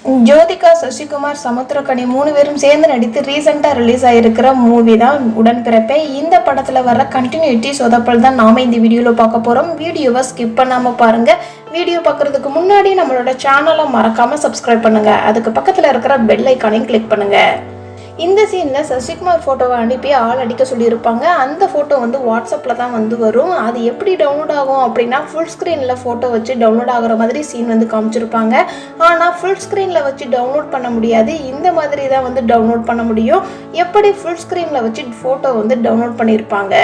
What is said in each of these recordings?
ஜோதிகா, சசிகுமார், சமுத்திரக்கனி 3 பேரும் சேர்ந்து நடித்து ரீசெண்டா ரிலீஸ் ஆயிருக்கிற மூவி தான் உடன்பிறப்பே. இந்த படத்துல வர கண்டினியூட்டி சொதப்பல் தான் நாம இந்த வீடியோல பார்க்க போறோம். வீடியோவை ஸ்கிப் பண்ணாம பாருங்க. வீடியோ பார்க்கறதுக்கு முன்னாடி நம்மளோட சேனலை மறக்காம சப்ஸ்கிரைப் பண்ணுங்க. அதுக்கு பக்கத்துல இருக்கிற பெல் ஐக்கானையும் கிளிக் பண்ணுங்க. இந்த சீனில் சசிகுமார் ஃபோட்டோவை அனுப்பி ஆள் அடிக்க சொல்லியிருப்பாங்க. அந்த ஃபோட்டோ வந்து வாட்ஸ்அப்பில் தான் வந்து வரும். அது எப்படி டவுன்லோட் ஆகும் அப்படின்னா ஃபுல் ஸ்க்ரீனில் ஃபோட்டோ வச்சு டவுன்லோட் ஆகிற மாதிரி சீன் வந்து காமிச்சிருப்பாங்க. ஆனால் ஃபுல் ஸ்க்ரீனில் வச்சு டவுன்லோட் பண்ண முடியாது. இந்த மாதிரி தான் வந்து டவுன்லோட் பண்ண முடியும். எப்படி ஃபுல் ஸ்க்ரீனில் வச்சு ஃபோட்டோ வந்து டவுன்லோட் பண்ணியிருப்பாங்க.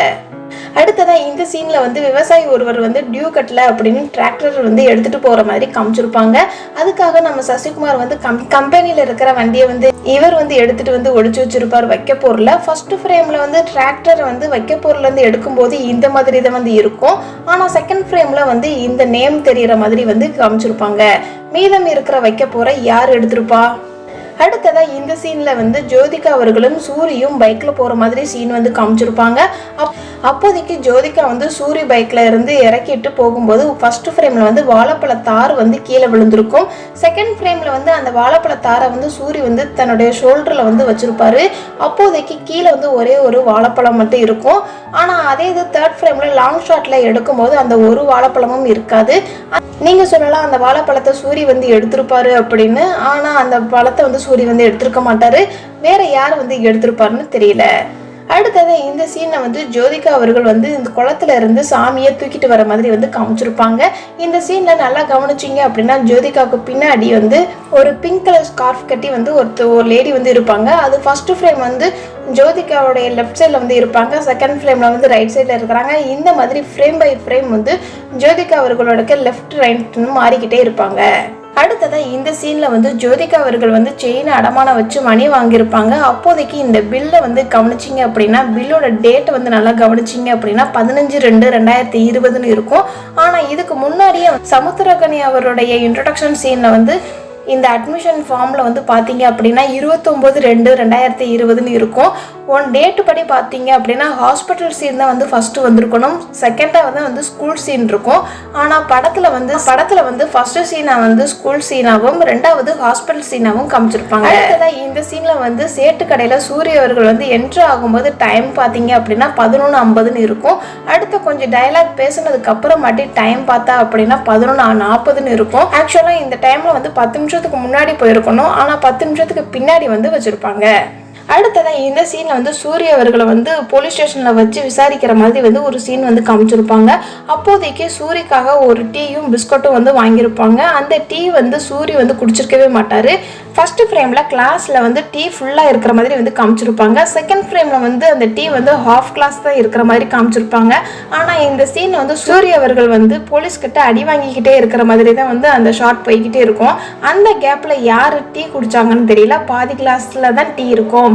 அடுத்ததான் இந்த சீன்ல வந்து விவசாயி ஒருவர் வந்து டியூ கட்டல அப்படின்னு டிராக்டர் வந்து எடுத்துட்டு போற மாதிரி காமிச்சிருப்பாங்க. அதுக்காக நம்ம சசிகுமார் வந்து கம்பெனியில இருக்கிற வண்டியை வந்து இவர் வந்து எடுத்துட்டு வந்து ஒழிச்சு வச்சிருப்பார் வைக்க பொருளை. ஃபர்ஸ்ட் ஃப்ரேம்ல வந்து டிராக்டர் வந்து வைக்க பொருள் இருந்து எடுக்கும்போது இந்த மாதிரி தான் வந்து இருக்கும். ஆனா செகண்ட் ஃப்ரேம்ல வந்து இந்த நேம் தெரியற மாதிரி வந்து காமிச்சிருப்பாங்க. மீதம் இருக்கிற வைக்க போற யார் எடுத்திருப்பா? அடுத்ததா இந்த சீன்ல வந்து ஜோதிகா அவர்களும் சூரியும் பைக்ல போற மாதிரி சீன் வந்து காமிச்சிருப்பாங்க. அப்போதைக்கு ஜோதிகா வந்து சூரி பைக்ல இருந்து இறக்கிட்டு போகும்போது ஃபர்ஸ்ட் ஃப்ரேம்ல வந்து வாழைப்பழ தார் வந்து கீழே விழுந்திருக்கும். செகண்ட் ஃப்ரேம்ல வந்து அந்த வாழைப்பழ தாரை வந்து சூரி வந்து தன்னுடைய ஷோல்டர்ல வந்து வச்சிருப்பாரு. அப்போதைக்கு கீழே வந்து ஒரே ஒரு வாழைப்பழம் மட்டும் இருக்கும். ஆனா அதே இது தேர்ட் ஃப்ரேம்ல லாங் ஷாட்ல எடுக்கும்போது அந்த ஒரு வாழைப்பழமும் இருக்காது. நீங்க சொல்லலாம் அந்த வாழைப்பழத்தை சூரி வந்து எடுத்திருப்பாரு அப்படின்னு. ஆனா அந்த பழத்தை வந்து சூரி வந்து எடுத்திருக்க மாட்டாரு. வேற யார் வந்து எடுத்திருப்பாருன்னு தெரியல. அடுத்தது இந்த சீனை வந்து ஜோதிகா அவர்கள் வந்து இந்த குளத்துல இருந்து சாமியை தூக்கிட்டு வர மாதிரி வந்து காமிச்சிருப்பாங்க. இந்த சீன்ல நல்லா கவனிச்சிங்க அப்படின்னா ஜோதிகாவுக்கு பின்னாடி வந்து ஒரு பிங்க் கலர் ஸ்கார்ஃப் கட்டி வந்து ஒரு லேடி வந்து இருப்பாங்க. அது ஃபர்ஸ்ட் ஃப்ரேம் வந்து ஜோதிகாவுடைய லெஃப்ட் சைடில் வந்து இருப்பாங்க. செகண்ட் ஃப்ரேம்ல வந்து ரைட் சைடில் இருக்கிறாங்க. இந்த மாதிரி ஃப்ரேம் பை ஃப்ரேம் வந்து ஜோதிகா அவர்களோட லெஃப்ட் ரைட்னு மாறிக்கிட்டே இருப்பாங்க. அடுத்ததா இந்த சீன்ல வந்து ஜோதிகா அவர்கள் வந்து செயினை அடமானம் வச்சு மணி வாங்கியிருப்பாங்க. அப்போதைக்கு இந்த பில்லை வந்து கவனிச்சிங்க அப்படின்னா பில்லோட டேட்டை வந்து நல்லா கவனிச்சிங்க அப்படின்னா 15/2/2020 இருக்கும். ஆனா இதுக்கு முன்னாடியே சமுத்திரக்கனி அவருடைய இன்ட்ரோடக்ஷன் சீன்ல வந்து இந்த அட்மிஷன் ஃபார்மில் வந்து பார்த்தீங்க அப்படின்னா 29/2/2020 இருக்கும். ஒன் டேட்டு படி பார்த்தீங்க அப்படின்னா ஹாஸ்பிட்டல் சீன் தான் வந்து ஃபஸ்ட்டு வந்திருக்கணும். செகண்டாக வந்து ஸ்கூல் சீன் இருக்கும். ஆனால் படத்தில் வந்து ஃபஸ்ட்டு சீனை வந்து ஸ்கூல் சீனாகவும் ரெண்டாவது ஹாஸ்பிட்டல் சீனாகவும் காமிச்சிருப்பாங்க. அடுத்ததான் இந்த சீனில் வந்து சேட்டு கடையில் சூரிய அவர்கள் வந்து என்ட்ரு ஆகும்போது டைம் பார்த்தீங்க அப்படின்னா 11:50 இருக்கும். அடுத்த கொஞ்சம் டயலாக் பேசுனதுக்கு அப்புறமாட்டி டைம் பார்த்தா அப்படின்னா 11:40 இருக்கும். ஆக்சுவலாக இந்த டைமில் வந்து 10 நிமிஷத்துக்கு முன்னாடி போயிருக்கணும். ஆனால் 10 நிமிஷத்துக்கு பின்னாடி வந்து வச்சுருப்பாங்க. அடுத்ததான் இந்த சீனில் வந்து சூரிய அவர்களை வந்து போலீஸ் ஸ்டேஷனில் வச்சு விசாரிக்கிற மாதிரி வந்து ஒரு சீன் வந்து காமிச்சிருப்பாங்க. அப்போதைக்கு சூரிக்காக ஒரு டீயும் பிஸ்கட்டும் வந்து வாங்கியிருப்பாங்க. அந்த டீ வந்து சூரி வந்து குடிச்சிருக்கவே மாட்டார். ஃபர்ஸ்ட் ஃப்ரேமில் கிளாஸில் வந்து டீ ஃபுல்லாக இருக்கிற மாதிரி வந்து காமிச்சிருப்பாங்க. செகண்ட் ஃப்ரேமில் வந்து அந்த டீ வந்து ஹாஃப் கிளாஸ் தான் இருக்கிற மாதிரி காமிச்சிருப்பாங்க. ஆனால் இந்த சீன் வந்து சூரிய அவர்கள் வந்து போலீஸ்கிட்ட அடி வாங்கிக்கிட்டே இருக்கிற மாதிரி தான் வந்து அந்த ஷார்ட் போய்கிட்டே இருக்கும். அந்த கேப்பில் யார் டீ குடிச்சாங்கன்னு தெரியல. பாதி கிளாஸில் தான் டீ இருக்கும்.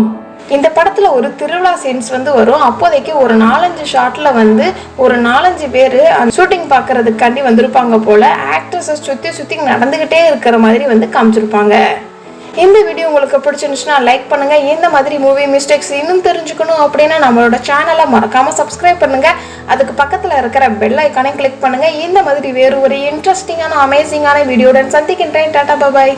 இந்த படத்தில் ஒரு திருவிழா சீன்ஸ் வந்து வரும். அப்போதைக்கு ஒரு 4-5 ஷாட்டில் வந்து ஒரு 4-5 பேர் அந்த ஷூட்டிங் பார்க்கறதுக்காண்டி வந்திருப்பாங்க போல. ஆக்டர்ஸை சுற்றி நடந்துக்கிட்டே இருக்கிற மாதிரி வந்து காமிச்சிருப்பாங்க. இந்த வீடியோ உங்களுக்கு பிடிச்சிருந்துச்சுன்னா லைக் பண்ணுங்க. இந்த மாதிரி மூவி மிஸ்டேக்ஸ் இன்னும் தெரிஞ்சுக்கணும் அப்படின்னா நம்மளோட சேனலை மறக்காம சப்ஸ்கிரைப் பண்ணுங்க. அதுக்கு பக்கத்தில் இருக்கிற பெல் ஐக்கானை கிளிக் பண்ணுங்க. இந்த மாதிரி வேறு ஒரு இன்ட்ரெஸ்டிங்கான அமேசிங்கான வீடியோடன் சந்திக்கின்றேன். டாடா பாய்.